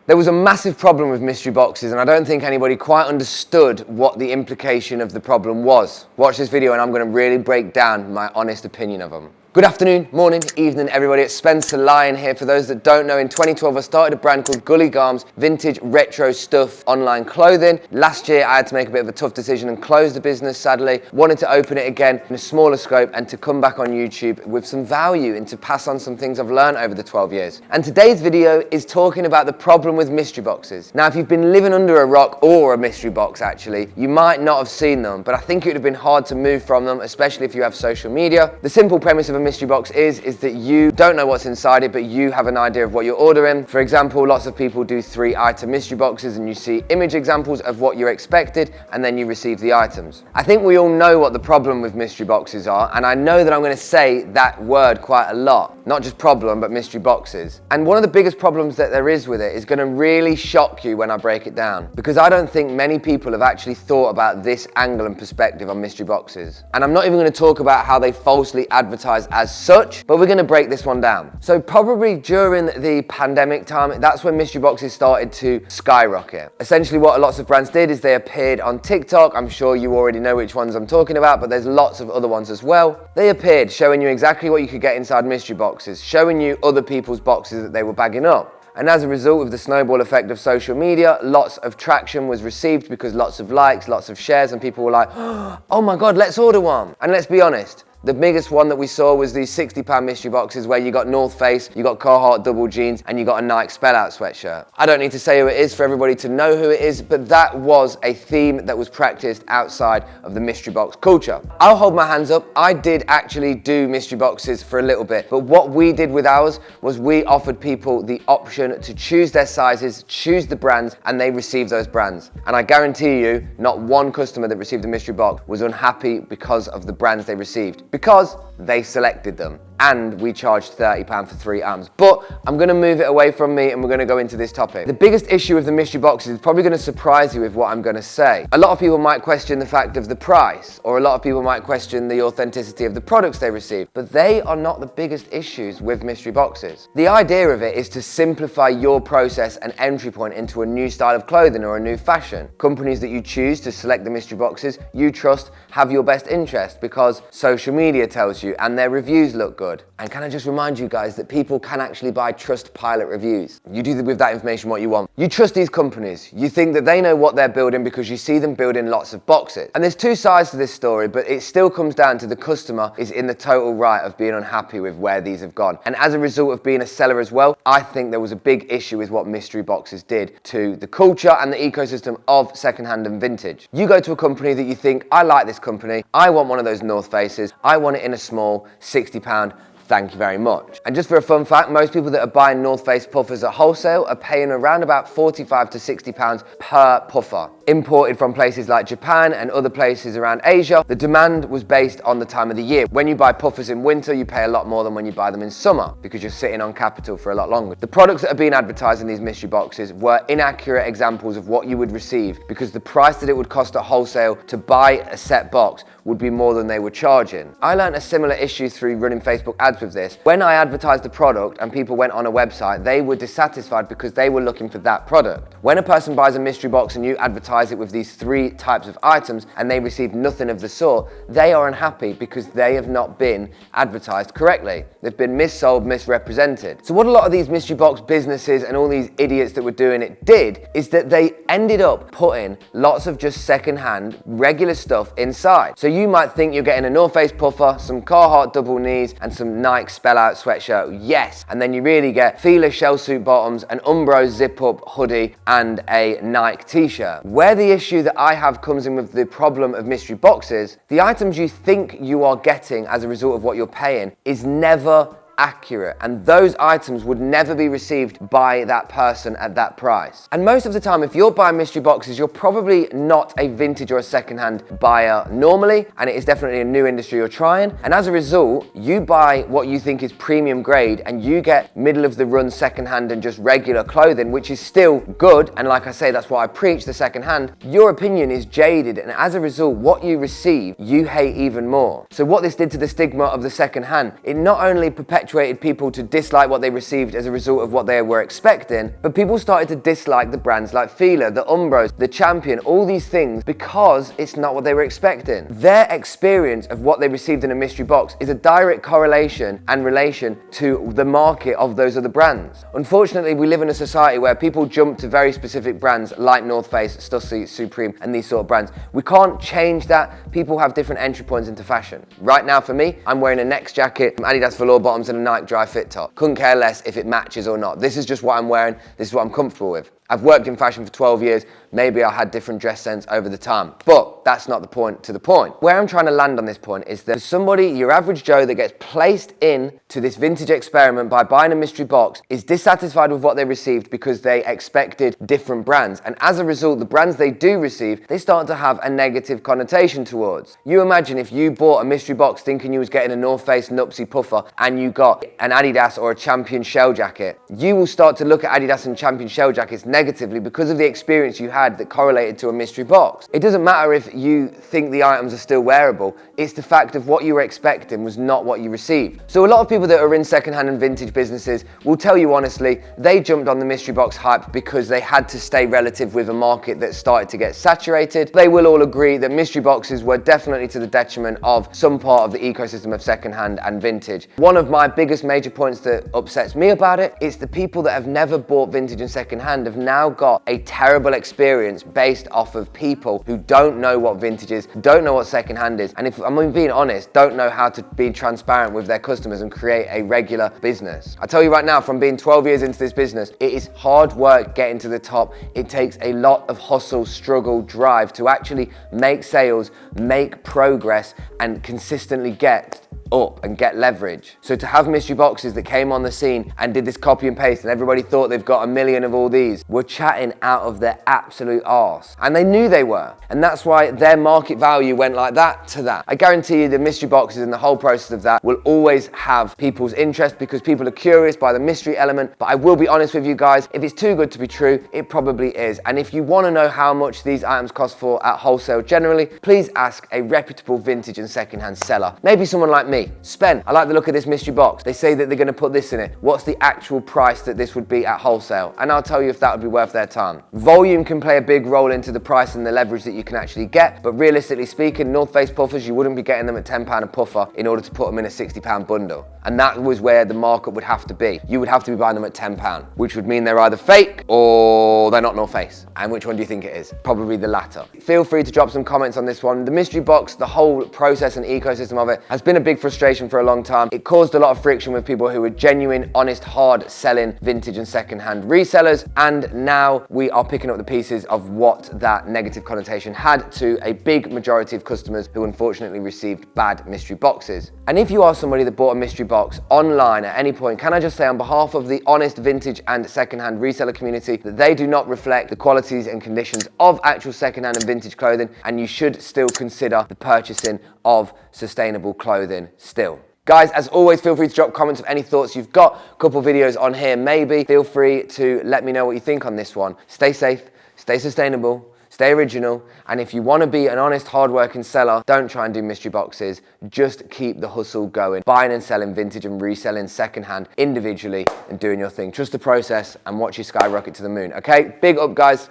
There was a massive problem with mystery boxes, and I don't think anybody quite understood what the implication of the problem was. Watch this video and I'm going to really break down my honest opinion of them. Good afternoon, morning, evening, everybody. It's Spencer Lyon here. For those that don't know, in 2012 I started a brand called Gully Garms, vintage retro stuff online clothing. Last year I had to make a bit of a tough decision and close the business, sadly. Wanted to open it again in a smaller scope and to come back on YouTube with some value and to pass on some things I've learned over the 12 years. And today's video is talking about the problem with mystery boxes. Now, if you've been living under a rock, or a mystery box actually, you might not have seen them, but I think it would have been hard to move from them, especially if you have social media. The simple premise of a mystery box is that you don't know what's inside it, but you have an idea of what you're ordering. For example, lots of people do 3-item mystery boxes and you see image examples of what you're expected and then you receive the items. I think we all know what the problem with mystery boxes are, and I know that I'm going to say that word quite a lot. Not just problem, but mystery boxes. And one of the biggest problems that there is with it is going to really shock you when I break it down, because I don't think many people have actually thought about this angle and perspective on mystery boxes. And I'm not even going to talk about how they falsely advertise as such, but we're going to break this one down. So probably during the pandemic time, that's when mystery boxes started to skyrocket. Essentially what lots of brands did is they appeared on TikTok. I'm sure you already know which ones I'm talking about, but there's lots of other ones as well. They appeared showing you exactly what you could get inside mystery boxes, showing you other people's boxes that they were bagging up. And as a result of the snowball effect of social media, lots of traction was received because lots of likes, lots of shares, and people were like, oh my God, let's order one. And let's be honest, the biggest one that we saw was these £60 mystery boxes where you got North Face, you got Carhartt double jeans, and you got a Nike spell-out sweatshirt. I don't need to say who it is for everybody to know who it is, but that was a theme that was practiced outside of the mystery box culture. I'll hold my hands up. I did actually do mystery boxes for a little bit, but what we did with ours was we offered people the option to choose their sizes, choose the brands, and they received those brands. And I guarantee you, not one customer that received a mystery box was unhappy because of the brands they received, because they selected them. And we charged £30 for 3 items. But I'm going to move it away from me and we're going to go into this topic. The biggest issue with the mystery boxes is probably going to surprise you with what I'm going to say. A lot of people might question the fact of the price, or a lot of people might question the authenticity of the products they receive, but they are not the biggest issues with mystery boxes. The idea of it is to simplify your process and entry point into a new style of clothing or a new fashion. Companies that you choose to select the mystery boxes you trust have your best interest because social media tells you and their reviews look good. And can I just remind you guys that people can actually buy Trustpilot reviews. You do with that information what you want. You trust these companies. You think that they know what they're building because you see them building lots of boxes. And there's two sides to this story, but it still comes down to the customer is in the total right of being unhappy with where these have gone. And as a result of being a seller as well, I think there was a big issue with what mystery boxes did to the culture and the ecosystem of secondhand and vintage. You go to a company that you think, I like this company, I want one of those North Faces, I want it in a small £60, thank you very much. And just for a fun fact, most people that are buying North Face puffers at wholesale are paying around about £45 to £60 per puffer. Imported from places like Japan and other places around Asia, the demand was based on the time of the year. When you buy puffers in winter, you pay a lot more than when you buy them in summer because you're sitting on capital for a lot longer. The products that are being advertised in these mystery boxes were inaccurate examples of what you would receive because the price that it would cost at wholesale to buy a set box would be more than they were charging. I learned a similar issue through running Facebook ads with this. When I advertised the product and people went on a website, they were dissatisfied because they were looking for that product. When a person buys a mystery box and you advertise it with these 3 types of items and they receive nothing of the sort, they are unhappy because they have not been advertised correctly. They've been missold, misrepresented. So what a lot of these mystery box businesses and all these idiots that were doing it did is that they ended up putting lots of just secondhand, regular stuff inside. So you might think you're getting a North Face puffer, some Carhartt double knees, and some Nike spell-out sweatshirt, yes. And then you really get Fila shell suit bottoms, an Umbro zip-up hoodie, and a Nike t-shirt. Where the issue that I have comes in with the problem of mystery boxes, the items you think you are getting as a result of what you're paying is never accurate, and those items would never be received by that person at that price. And most of the time, if you're buying mystery boxes, you're probably not a vintage or a secondhand buyer normally, and it is definitely a new industry you're trying. And as a result, you buy what you think is premium grade and you get middle of the run secondhand and just regular clothing, which is still good. And like I say, that's what I preach, the secondhand. Your opinion is jaded, and as a result, what you receive, you hate even more. So what this did to the stigma of the secondhand, it not only perpetuated perpetuated people to dislike what they received as a result of what they were expecting, but people started to dislike the brands like Fila, the Umbros, the Champion, all these things because it's not what they were expecting. Their experience of what they received in a mystery box is a direct correlation and relation to the market of those other brands. Unfortunately, we live in a society where people jump to very specific brands like North Face, Stussy, Supreme, and these sort of brands. We can't change that. People have different entry points into fashion. Right now for me, I'm wearing a Next jacket, Adidas velour bottoms, and a Nike dry fit top. Couldn't care less if it matches or not. This is just what I'm wearing. This is what I'm comfortable with. I've worked in fashion for 12 years. Maybe I had different dress sense over the time, but that's not the point to the point. Where I'm trying to land on this point is that somebody, your average Joe that gets placed in to this vintage experiment by buying a mystery box is dissatisfied with what they received because they expected different brands. And as a result, the brands they do receive, they start to have a negative connotation towards. You imagine if you bought a mystery box thinking you was getting a North Face Nupsy puffer and you got an Adidas or a Champion shell jacket, you will start to look at Adidas and Champion shell jackets negatively because of the experience you had that correlated to a mystery box. It doesn't matter if you think the items are still wearable, it's the fact of what you were expecting was not what you received. So a lot of people that are in secondhand and vintage businesses will tell you honestly, they jumped on the mystery box hype because they had to stay relative with a market that started to get saturated. They will all agree that mystery boxes were definitely to the detriment of some part of the ecosystem of secondhand and vintage. One of my biggest major points that upsets me about it is the people that have never bought vintage and secondhand have now got a terrible experience based off of people who don't know what vintage is, don't know what secondhand is, and if I'm being honest, don't know how to be transparent with their customers and create a regular business. I tell you right now, from being 12 years into this business, it is hard work getting to the top. It takes a lot of hustle, struggle, drive to actually make sales, make progress, and consistently get up and get leverage. So to have mystery boxes that came on the scene and did this copy and paste and everybody thought they've got a million of all these were chatting out of their absolute arse. And they knew they were. And that's why their market value went like that to that. I guarantee you the mystery boxes and the whole process of that will always have people's interest because people are curious by the mystery element. But I will be honest with you guys, if it's too good to be true, it probably is. And if you want to know how much these items cost for at wholesale generally, please ask a reputable vintage and secondhand seller. Maybe someone like me. Spen, I like the look of this mystery box. They say that they're going to put this in it. What's the actual price that this would be at wholesale? And I'll tell you if that would be worth their time. Volume can play a big role into the price and the leverage that you can actually get, but realistically speaking, North Face puffers, you wouldn't be getting them at £10 a puffer in order to put them in a £60 bundle. And that was where the market would have to be. You would have to be buying them at £10, which would mean they're either fake or they're not North Face. And which one do you think it is? Probably the latter. Feel free to drop some comments on this one. The mystery box, the whole process and ecosystem of it has been a big frustration for a long time. It caused a lot of friction with people who were genuine, honest, hard selling vintage and secondhand resellers. And now we are picking up the pieces of what that negative connotation had to a big majority of customers who unfortunately received bad mystery boxes. And if you are somebody that bought a mystery box online at any point, can I just say on behalf of the honest vintage and secondhand reseller community that they do not reflect the qualities and conditions of actual secondhand and vintage clothing, and you should still consider the purchasing of sustainable clothing still. Guys, as always, feel free to drop comments of any thoughts you've got. A couple videos on here, maybe. Feel free to let me know what you think on this one. Stay safe, stay sustainable, stay original, and if you want to be an honest, hard-working seller, don't try and do mystery boxes. Just keep the hustle going. Buying and selling vintage and reselling secondhand individually and doing your thing. Trust the process and watch you skyrocket to the moon, okay? Big up, guys.